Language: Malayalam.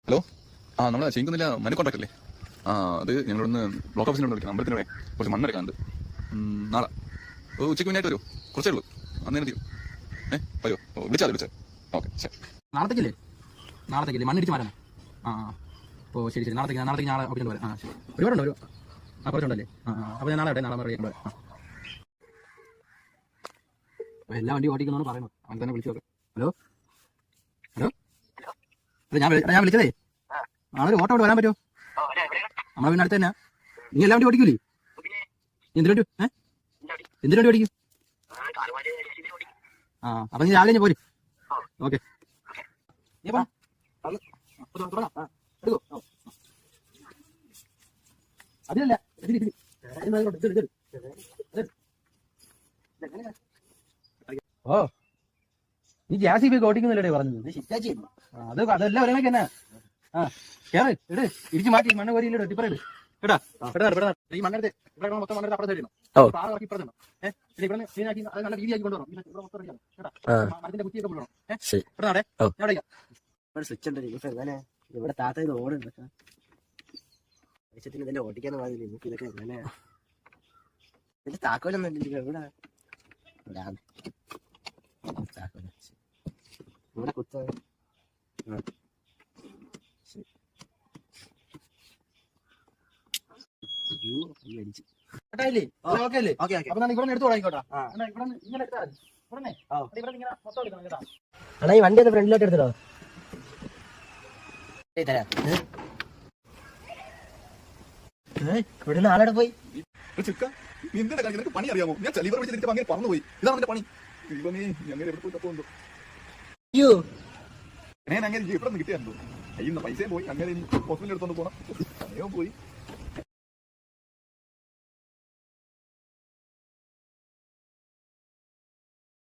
ഹലോ, നമ്മളെ ചെയ്യുന്നില്ല മണി കോൺട്രാക്ട് അല്ലേ? അത് ഞങ്ങളൊന്ന് ബ്ലോക്ക് ഓഫീസിനോട് വിളിക്കണം. അമ്പലത്തിനോടെ കുറച്ച് മണ്ണെടുക്കാനുണ്ട്. നാളെ ഉച്ചയ്ക്ക് മുന്നായിട്ട് വരുമോ? കുറച്ചേ ഉള്ളൂ, അന്നേരം തീരും. വരുമോ? വിളിച്ചാൽ ഓക്കെ ശരി. നാളത്തേക്കില്ലേ മണ്ണിടിച്ച് മാറാം. ഓ ശരി നാളത്തേക്ക് നാളെ ഓഫീസിൽ വരാം. ശരി, ഒരുപാടുണ്ടോ? കുറച്ചുണ്ടല്ലേ? അപ്പോൾ ഞാൻ നാളെ മറുപടി എല്ലാ വണ്ടി ഓടിക്കുന്നതാണ് പറയുന്നത്. അവൻ തന്നെ വിളിച്ചു നോക്കാം. ഹലോ ഞാൻ വിളിച്ചതേ, നാളെ ഒരു ഓട്ടോ വരാൻ പറ്റുമോ? നമ്മളെ വീടിനടുത്ത് തന്നെ. നീ എല്ലാ വണ്ടി ഓടിക്കൂലേ? എന്തിനു വണ്ടി ഓടിക്കും? അപ്പൊ നീ രാവിലെ പോര്. ഓക്കെ. അതിലല്ല ഓ നീ ഗ്യാസ് ഇപ്പൊ ഓടിക്കുന്നില്ലേ പറഞ്ഞത്? അതെല്ലാം ഒരേ തന്നെ. കേറ് ഇട്, ഇടിച്ചു മാറ്റി മണ്ണ് കോരിയില്ലോ ടിപ്പർ ഇട് കേട്ടാ. ഈ മണ്ണെടുത്ത് ഇവിടെ മൊത്തം മണ്ണെടുത്ത് അപ്പുറത്ത് തരണം. ഇപ്പുറത്തുണ്ടോ? ഇവിടെ നല്ല രീതിയാക്കി കൊണ്ടുവരണം. ഇവിടെ മൊത്തം കേട്ടാ. മരത്തിന്റെ കുറ്റിയൊക്കെ കൊണ്ടുവരണം. ഇവിടെ സ്വിച്ച് ഉണ്ട്. ഇവിടെ താത്ത ഇത് ഓടുണ്ട്. ആവശ്യത്തിന് ഇതെല്ലാം ഓടിക്കാന്ന് പറഞ്ഞില്ല. എനിക്ക് ഇതൊക്കെ എങ്ങനെ ഇതിന്റെ താക്കോലൊന്നും ഇല്ല. ഇവിടെ ഇവിടെ കുത്ത അണ്ണാ ഈ വണ്ടി ഒന്ന് ഫ്രണ്ടിലോട്ട് എടുത്തിട്ടോ. ഇവിടെ ആളോടെ പോയി പണി അറിയാമോ? ഞാൻ ചെലിവർ വെച്ചിട്ട് അങ്ങനെ പറഞ്ഞു പോയി. ഇതാണ് എന്റെ പണി. അയ്യോ ഞാൻ അങ്ങനെ ഇവിടെ നിന്ന് കിട്ടിയായിരുന്നു. കയ്യിൽ നിന്ന് പൈസയും പോയി. അങ്ങനെ ഹോസ്പിറ്റലിൽ എടുത്തോണ്ട് പോകണം. സമയവും പോയി.